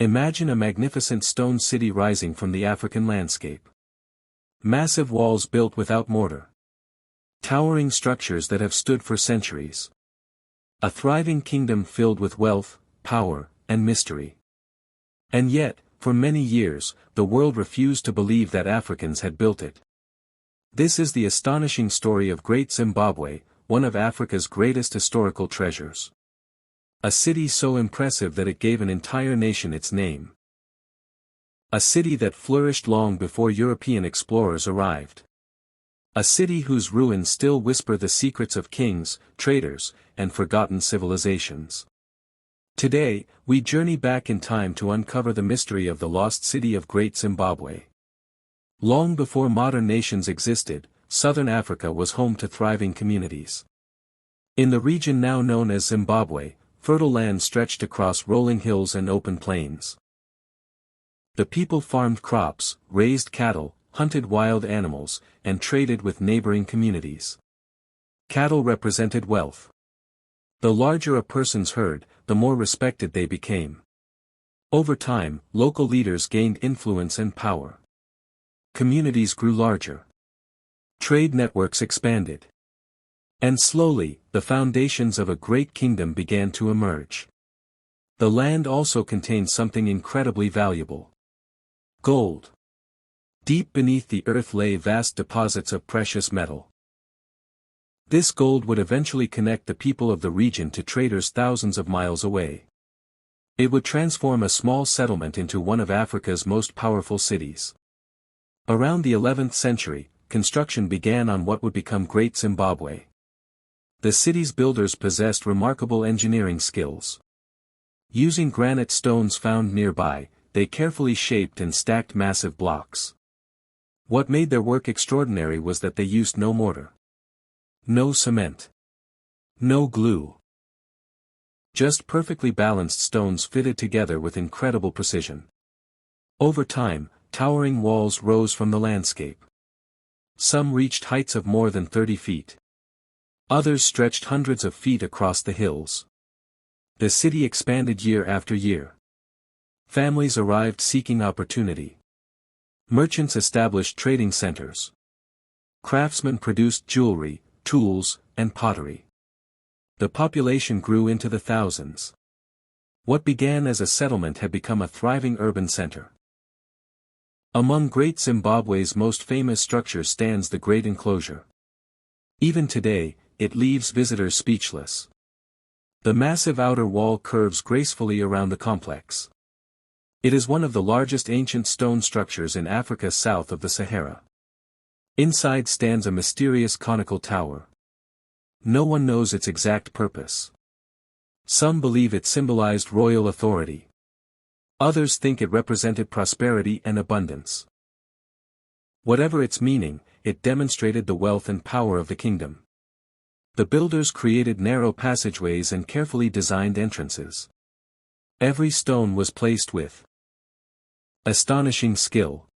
Imagine a magnificent stone city rising from the African landscape. Massive walls built without mortar. Towering structures that have stood for centuries. A thriving kingdom filled with wealth, power, and mystery. And yet, for many years, the world refused to believe that Africans had built it. This is the astonishing story of Great Zimbabwe, one of Africa's greatest historical treasures. A city so impressive that it gave an entire nation its name. A city that flourished long before European explorers arrived. A city whose ruins still whisper the secrets of kings, traders, and forgotten civilizations. Today, we journey back in time to uncover the mystery of the lost city of Great Zimbabwe. Long before modern nations existed, southern Africa was home to thriving communities. In the region now known as Zimbabwe, fertile land stretched across rolling hills and open plains. The people farmed crops, raised cattle, hunted wild animals, and traded with neighboring communities. Cattle represented wealth. The larger a person's herd, the more respected they became. Over time, local leaders gained influence and power. Communities grew larger. Trade networks expanded. And slowly, the foundations of a great kingdom began to emerge. The land also contained something incredibly valuable. Gold. Deep beneath the earth lay vast deposits of precious metal. This gold would eventually connect the people of the region to traders thousands of miles away. It would transform a small settlement into one of Africa's most powerful cities. Around the 11th century, construction began on what would become Great Zimbabwe. The city's builders possessed remarkable engineering skills. Using granite stones found nearby, they carefully shaped and stacked massive blocks. What made their work extraordinary was that they used no mortar. No cement. No glue. Just perfectly balanced stones fitted together with incredible precision. Over time, towering walls rose from the landscape. Some reached heights of more than 30 feet. Others stretched hundreds of feet across the hills. The city expanded year after year. Families arrived seeking opportunity. Merchants established trading centers. Craftsmen produced jewelry, tools, and pottery. The population grew into the thousands. What began as a settlement had become a thriving urban center. Among Great Zimbabwe's most famous structures stands the Great Enclosure. Even today, it leaves visitors speechless. The massive outer wall curves gracefully around the complex. It is one of the largest ancient stone structures in Africa south of the Sahara. Inside stands a mysterious conical tower. No one knows its exact purpose. Some believe it symbolized royal authority. Others think it represented prosperity and abundance. Whatever its meaning, it demonstrated the wealth and power of the kingdom. The builders created narrow passageways and carefully designed entrances. Every stone was placed with astonishing skill.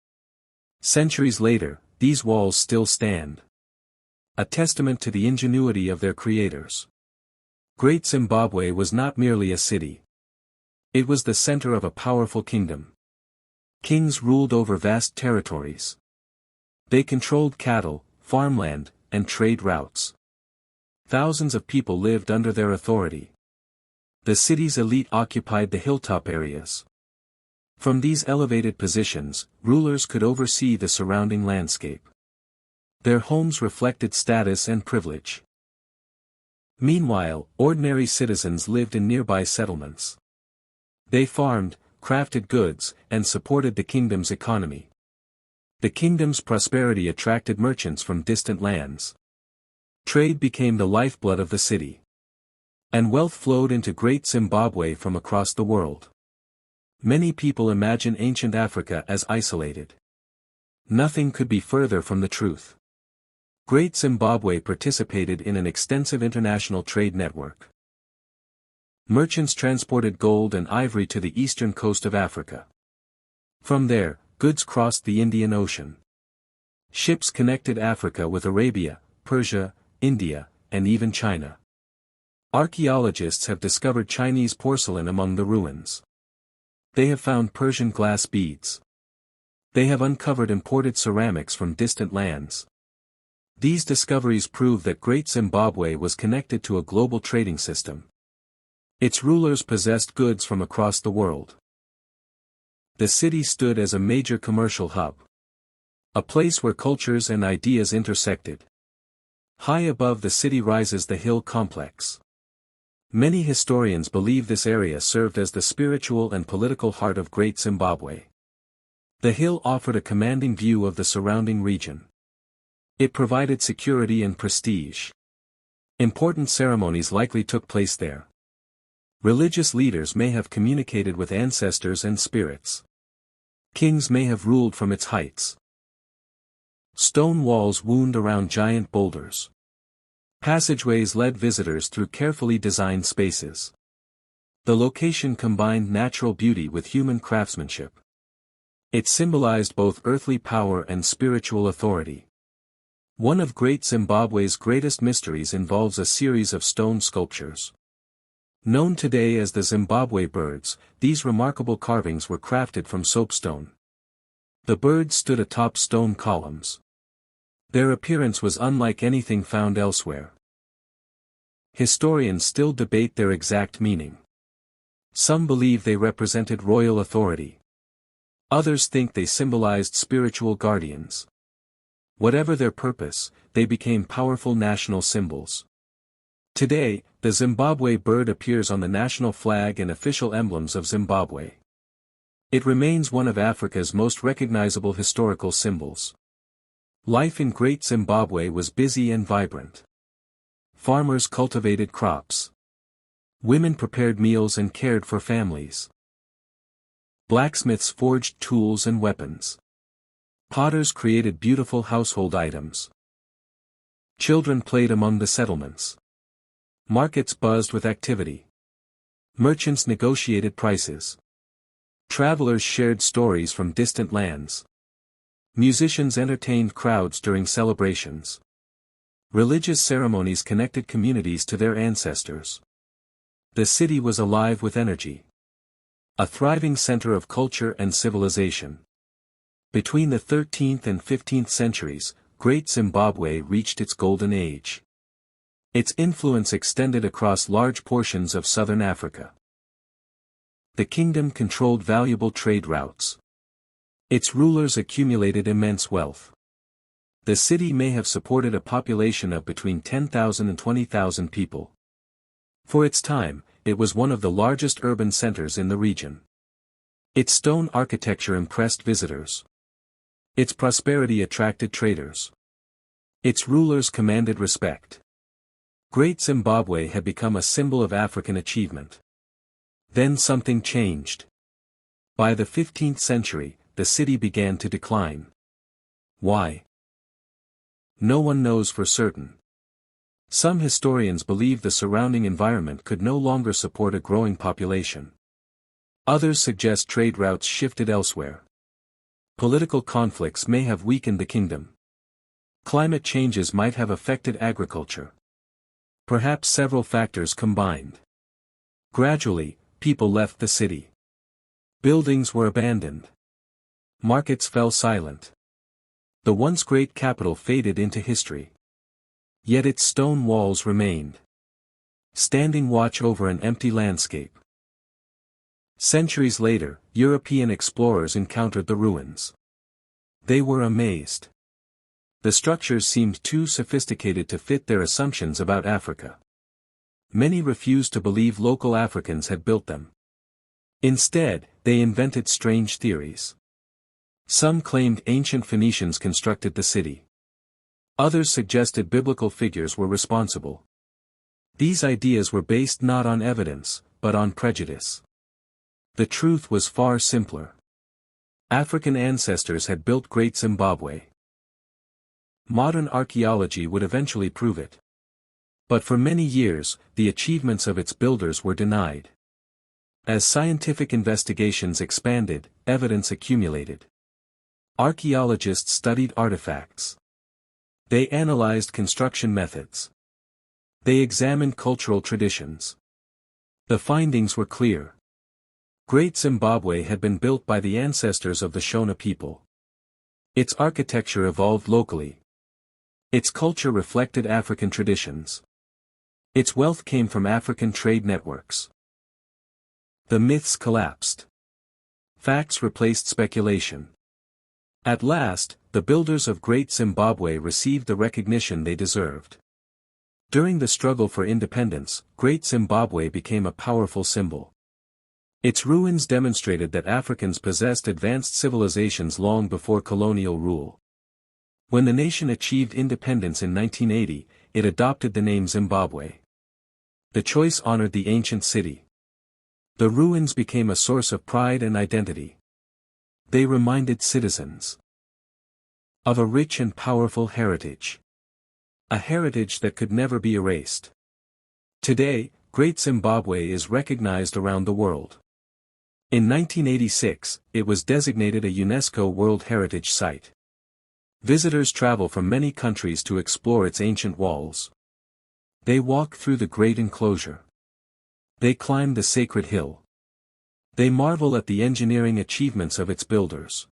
Centuries later, these walls still stand. A testament to the ingenuity of their creators. Great Zimbabwe was not merely a city. It was the center of a powerful kingdom. Kings ruled over vast territories. They controlled cattle, farmland, and trade routes. Thousands of people lived under their authority. The city's elite occupied the hilltop areas. From these elevated positions, rulers could oversee the surrounding landscape. Their homes reflected status and privilege. Meanwhile, ordinary citizens lived in nearby settlements. They farmed, crafted goods, and supported the kingdom's economy. The kingdom's prosperity attracted merchants from distant lands. Trade became the lifeblood of the city. And wealth flowed into Great Zimbabwe from across the world. Many people imagine ancient Africa as isolated. Nothing could be further from the truth. Great Zimbabwe participated in an extensive international trade network. Merchants transported gold and ivory to the eastern coast of Africa. From there, goods crossed the Indian Ocean. Ships connected Africa with Arabia, Persia, India, and even China. Archaeologists have discovered Chinese porcelain among the ruins. They have found Persian glass beads. They have uncovered imported ceramics from distant lands. These discoveries prove that Great Zimbabwe was connected to a global trading system. Its rulers possessed goods from across the world. The city stood as a major commercial hub. A place where cultures and ideas intersected. High above the city rises the hill complex. Many historians believe this area served as the spiritual and political heart of Great Zimbabwe. The hill offered a commanding view of the surrounding region. It provided security and prestige. Important ceremonies likely took place there. Religious leaders may have communicated with ancestors and spirits. Kings may have ruled from its heights. Stone walls wound around giant boulders. Passageways led visitors through carefully designed spaces. The location combined natural beauty with human craftsmanship. It symbolized both earthly power and spiritual authority. One of Great Zimbabwe's greatest mysteries involves a series of stone sculptures. Known today as the Zimbabwe birds, these remarkable carvings were crafted from soapstone. The birds stood atop stone columns. Their appearance was unlike anything found elsewhere. Historians still debate their exact meaning. Some believe they represented royal authority. Others think they symbolized spiritual guardians. Whatever their purpose, they became powerful national symbols. Today, the Zimbabwe bird appears on the national flag and official emblems of Zimbabwe. It remains one of Africa's most recognizable historical symbols. Life in Great Zimbabwe was busy and vibrant. Farmers cultivated crops. Women prepared meals and cared for families. Blacksmiths forged tools and weapons. Potters created beautiful household items. Children played among the settlements. Markets buzzed with activity. Merchants negotiated prices. Travelers shared stories from distant lands. Musicians entertained crowds during celebrations. Religious ceremonies connected communities to their ancestors. The city was alive with energy. A thriving center of culture and civilization. Between the 13th and 15th centuries, Great Zimbabwe reached its golden age. Its influence extended across large portions of southern Africa. The kingdom controlled valuable trade routes. Its rulers accumulated immense wealth. The city may have supported a population of between 10,000 and 20,000 people. For its time, it was one of the largest urban centers in the region. Its stone architecture impressed visitors. Its prosperity attracted traders. Its rulers commanded respect. Great Zimbabwe had become a symbol of African achievement. Then something changed. By the 15th century, the city began to decline. Why? No one knows for certain. Some historians believe the surrounding environment could no longer support a growing population. Others suggest trade routes shifted elsewhere. Political conflicts may have weakened the kingdom. Climate changes might have affected agriculture. Perhaps several factors combined. Gradually, people left the city. Buildings were abandoned. Markets fell silent. The once great capital faded into history. Yet its stone walls remained. Standing watch over an empty landscape. Centuries later, European explorers encountered the ruins. They were amazed. The structures seemed too sophisticated to fit their assumptions about Africa. Many refused to believe local Africans had built them. Instead, they invented strange theories. Some claimed ancient Phoenicians constructed the city. Others suggested biblical figures were responsible. These ideas were based not on evidence, but on prejudice. The truth was far simpler. African ancestors had built Great Zimbabwe. Modern archaeology would eventually prove it. But for many years, the achievements of its builders were denied. As scientific investigations expanded, evidence accumulated. Archaeologists studied artifacts. They analyzed construction methods. They examined cultural traditions. The findings were clear. Great Zimbabwe had been built by the ancestors of the Shona people. Its architecture evolved locally. Its culture reflected African traditions. Its wealth came from African trade networks. The myths collapsed. Facts replaced speculation. At last, the builders of Great Zimbabwe received the recognition they deserved. During the struggle for independence, Great Zimbabwe became a powerful symbol. Its ruins demonstrated that Africans possessed advanced civilizations long before colonial rule. When the nation achieved independence in 1980, it adopted the name Zimbabwe. The choice honored the ancient city. The ruins became a source of pride and identity. They reminded citizens of a rich and powerful heritage. A heritage that could never be erased. Today, Great Zimbabwe is recognized around the world. In 1986, it was designated a UNESCO World Heritage Site. Visitors travel from many countries to explore its ancient walls. They walk through the great enclosure. They climb the sacred hill. They marvel at the engineering achievements of its builders.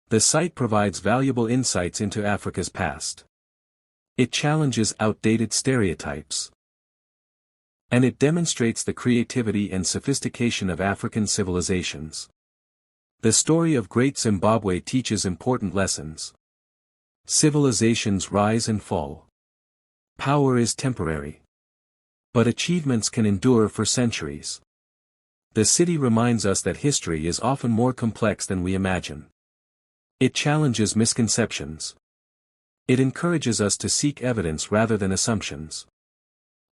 The site provides valuable insights into Africa's past. It challenges outdated stereotypes. And it demonstrates the creativity and sophistication of African civilizations. The story of Great Zimbabwe teaches important lessons. Civilizations rise and fall. Power is temporary. But achievements can endure for centuries. The city reminds us that history is often more complex than we imagine. It challenges misconceptions. It encourages us to seek evidence rather than assumptions.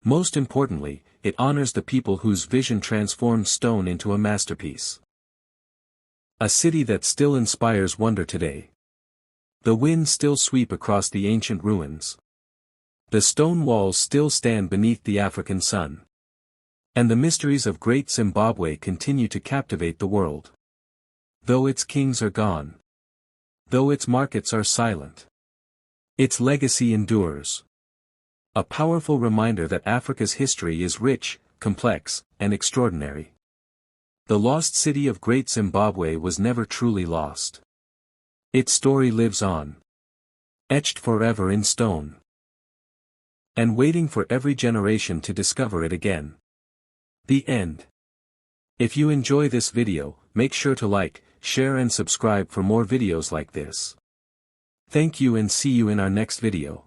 Most importantly, it honors the people whose vision transformed stone into a masterpiece. A city that still inspires wonder today. The winds still sweep across the ancient ruins. The stone walls still stand beneath the African sun. And the mysteries of Great Zimbabwe continue to captivate the world. Though its kings are gone. Though its markets are silent. Its legacy endures. A powerful reminder that Africa's history is rich, complex, and extraordinary. The lost city of Great Zimbabwe was never truly lost. Its story lives on. Etched forever in stone. And waiting for every generation to discover it again. The end. If you enjoy this video, make sure to like, share and subscribe for more videos like this. Thank you and see you in our next video.